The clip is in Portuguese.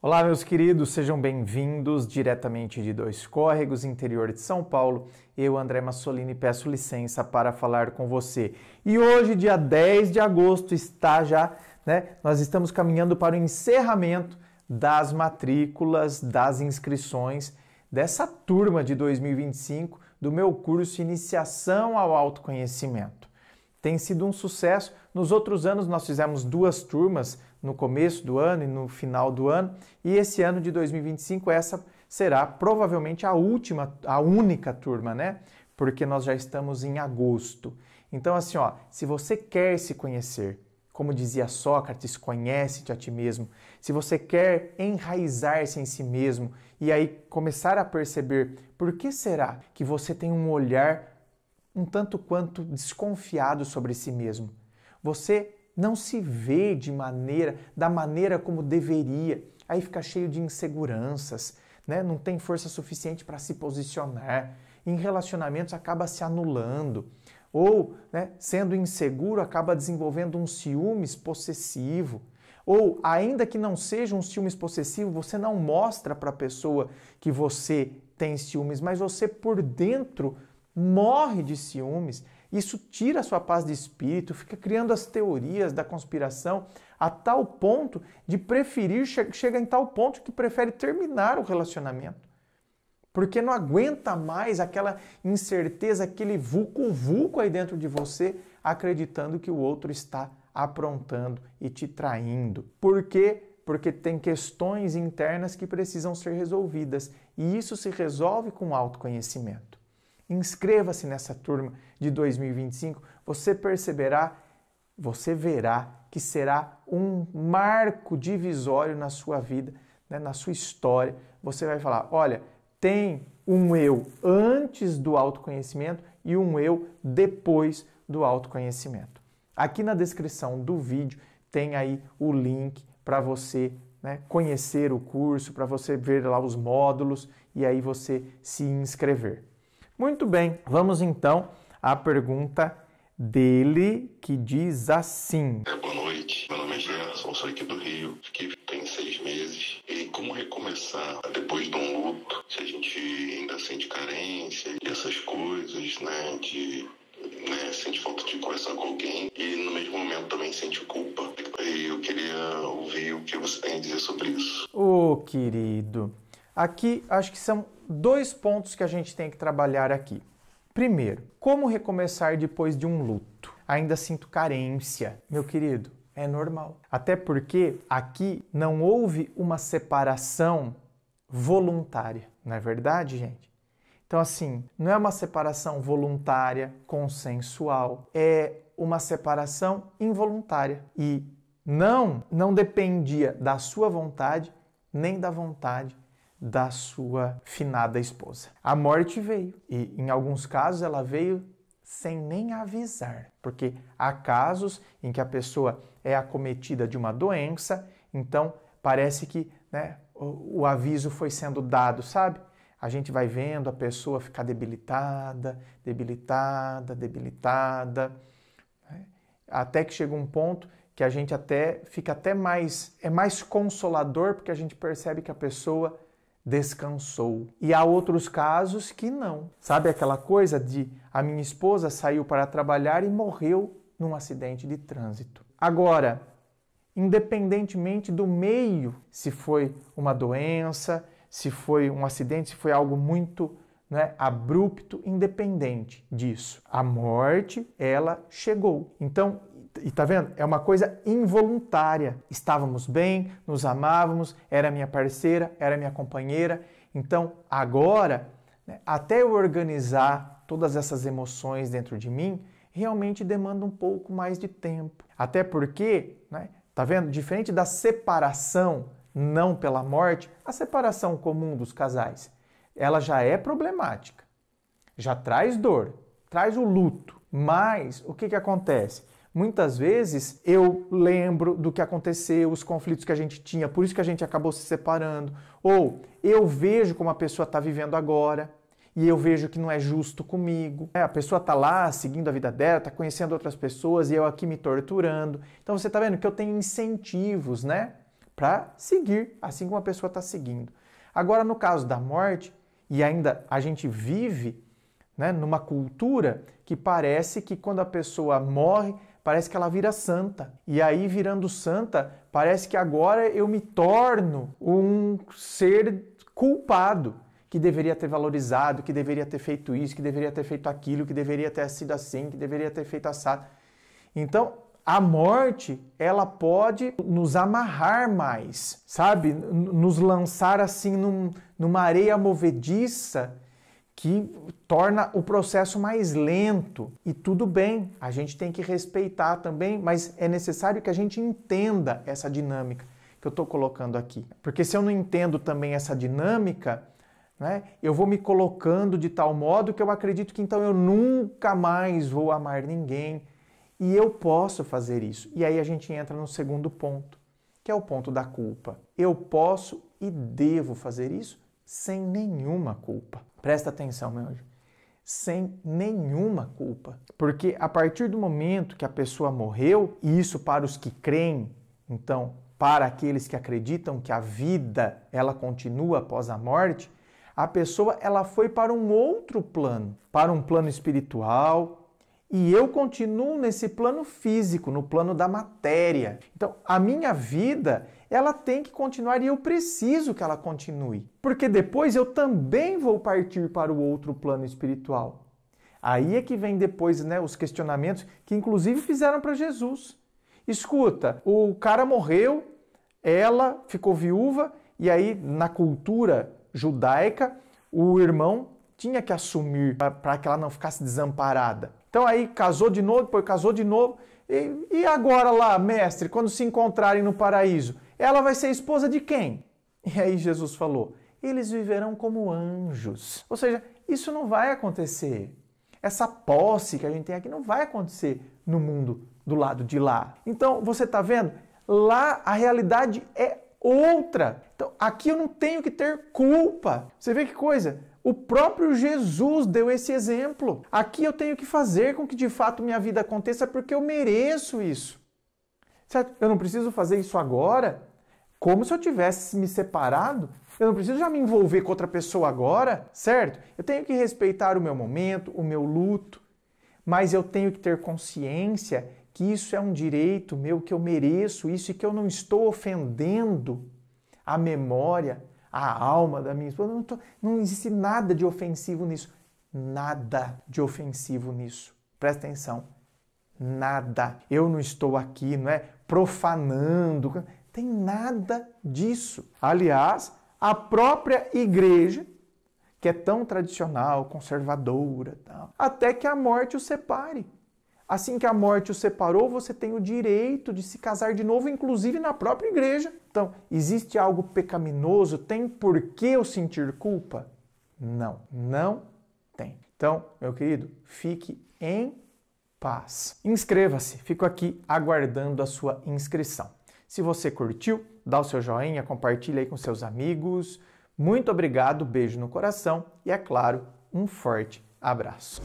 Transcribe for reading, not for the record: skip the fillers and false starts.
Olá, meus queridos, sejam bem-vindos diretamente de Dois Córregos, interior de São Paulo. Eu, André Massolini, peço licença para falar com você. E hoje, dia 10 de agosto, nós estamos caminhando para o encerramento das matrículas, das inscrições dessa turma de 2025 do meu curso Iniciação ao Autoconhecimento. Tem sido um sucesso. Nos outros anos nós fizemos 2 turmas, no começo do ano e no final do ano, e esse ano de 2025 essa será provavelmente a única turma, né? Porque nós já estamos em agosto. Então assim, se você quer se conhecer, como dizia Sócrates, conhece-te a ti mesmo. Se você quer enraizar-se em si mesmo e aí começar a perceber por que será que você tem um olhar um tanto quanto desconfiado sobre si mesmo. Você não se vê da maneira como deveria. Aí fica cheio de inseguranças, né? Não tem força suficiente para se posicionar. Em relacionamentos acaba se anulando. Ou, sendo inseguro, acaba desenvolvendo um ciúmes possessivo. Ou, ainda que não seja um ciúmes possessivo, você não mostra para a pessoa que você tem ciúmes, mas você por dentro morre de ciúmes. Isso tira a sua paz de espírito, fica criando as teorias da conspiração a tal ponto de chega em tal ponto que prefere terminar o relacionamento. Porque não aguenta mais aquela incerteza, aquele vulco aí dentro de você, acreditando que o outro está aprontando e te traindo. Por quê? Porque tem questões internas que precisam ser resolvidas. E isso se resolve com autoconhecimento. Inscreva-se nessa turma de 2025, você verá que será um marco divisório na sua vida, na sua história. Você vai falar, olha, tem um eu antes do autoconhecimento e um eu depois do autoconhecimento. Aqui na descrição do vídeo tem aí o link para você conhecer o curso, para você ver lá os módulos e aí você se inscrever. Muito bem, vamos então à pergunta dele, que diz assim. Boa noite, meu nome é Gerson, sou aqui do Rio, tem 6 meses. E como recomeçar depois de um luto, se a gente ainda sente carência e essas coisas, sente falta de conversar com alguém e no mesmo momento também sente culpa. E eu queria ouvir o que você tem a dizer sobre isso. Ô, querido, aqui acho que são 2 pontos que a gente tem que trabalhar aqui. Primeiro, como recomeçar depois de um luto? Ainda sinto carência. Meu querido, é normal. Até porque aqui não houve uma separação voluntária, não é verdade, gente? Então assim, não é uma separação voluntária, consensual, é uma separação involuntária. E não dependia da sua vontade, nem da vontade da sua finada esposa. A morte veio e em alguns casos ela veio sem nem avisar, porque há casos em que a pessoa é acometida de uma doença, então parece que o aviso foi sendo dado, sabe? A gente vai vendo a pessoa ficar debilitada, até que chega um ponto que a gente fica mais consolador, porque a gente percebe que a pessoa descansou. E há outros casos que não. Sabe aquela coisa de a minha esposa saiu para trabalhar e morreu num acidente de trânsito. Agora, independentemente do meio, se foi uma doença, se foi um acidente, se foi algo muito abrupto, independente disso, a morte, ela chegou. Então, e tá vendo? É uma coisa involuntária. Estávamos bem, nos amávamos, era minha parceira, era minha companheira. Então, agora, até eu organizar todas essas emoções dentro de mim, realmente demanda um pouco mais de tempo. Até porque, tá vendo? Diferente da separação, não pela morte, a separação comum dos casais, ela já é problemática. Já traz dor, traz o luto. Mas, o que acontece? Muitas vezes eu lembro do que aconteceu, os conflitos que a gente tinha, por isso que a gente acabou se separando. Ou eu vejo como a pessoa está vivendo agora e eu vejo que não é justo comigo. A pessoa está lá seguindo a vida dela, está conhecendo outras pessoas e eu aqui me torturando. Então você está vendo que eu tenho incentivos, para seguir, assim como a pessoa está seguindo. Agora, no caso da morte, e ainda a gente vive, né, numa cultura que parece que quando a pessoa morre, parece que ela vira santa. E aí, virando santa, parece que agora eu me torno um ser culpado, que deveria ter valorizado, que deveria ter feito isso, que deveria ter feito aquilo, que deveria ter sido assim, que deveria ter feito assado. Então, a morte, ela pode nos amarrar mais, sabe? Nos lançar assim numa areia movediça que torna o processo mais lento. E tudo bem, a gente tem que respeitar também, mas é necessário que a gente entenda essa dinâmica que eu estou colocando aqui. Porque se eu não entendo também essa dinâmica, né, eu vou me colocando de tal modo que eu acredito que então eu nunca mais vou amar ninguém. E eu posso fazer isso. E aí a gente entra no segundo ponto, que é o ponto da culpa. Eu posso e devo fazer isso sem nenhuma culpa. Presta atenção, meu anjo. Sem nenhuma culpa. Porque a partir do momento que a pessoa morreu, e isso para os que creem, então, para aqueles que acreditam que a vida, ela continua após a morte, a pessoa, ela foi para um outro plano, para um plano espiritual, e eu continuo nesse plano físico, no plano da matéria. Então, a minha vida, ela tem que continuar e eu preciso que ela continue. Porque depois eu também vou partir para o outro plano espiritual. Aí é que vem depois, né, os questionamentos que inclusive fizeram para Jesus. Escuta, o cara morreu, ela ficou viúva e aí na cultura judaica o irmão tinha que assumir para que ela não ficasse desamparada. Então aí casou de novo, depois casou de novo. E agora lá, mestre, quando se encontrarem no paraíso, ela vai ser esposa de quem? E aí Jesus falou, eles viverão como anjos. Ou seja, isso não vai acontecer. Essa posse que a gente tem aqui não vai acontecer no mundo do lado de lá. Então, você está vendo? Lá a realidade é outra. Então, aqui eu não tenho que ter culpa. Você vê que coisa? O próprio Jesus deu esse exemplo. Aqui eu tenho que fazer com que de fato minha vida aconteça porque eu mereço isso. Certo? Eu não preciso fazer isso agora, como se eu tivesse me separado. Eu não preciso já me envolver com outra pessoa agora, certo? Eu tenho que respeitar o meu momento, o meu luto, mas eu tenho que ter consciência que isso é um direito meu, que eu mereço isso e que eu não estou ofendendo a memória, a alma da minha esposa. Não existe nada de ofensivo nisso. Nada de ofensivo nisso. Presta atenção. Nada. Eu não estou aqui, não é? Profanando. Tem nada disso. Aliás, a própria igreja, que é tão tradicional, conservadora, tal, até que a morte o separe. Assim que a morte o separou, você tem o direito de se casar de novo, inclusive na própria igreja. Então, existe algo pecaminoso? Tem por que eu sentir culpa? Não, não tem. Então, meu querido, fique em paz. Inscreva-se, fico aqui aguardando a sua inscrição. Se você curtiu, dá o seu joinha, compartilha aí com seus amigos. Muito obrigado, beijo no coração e, é claro, um forte abraço.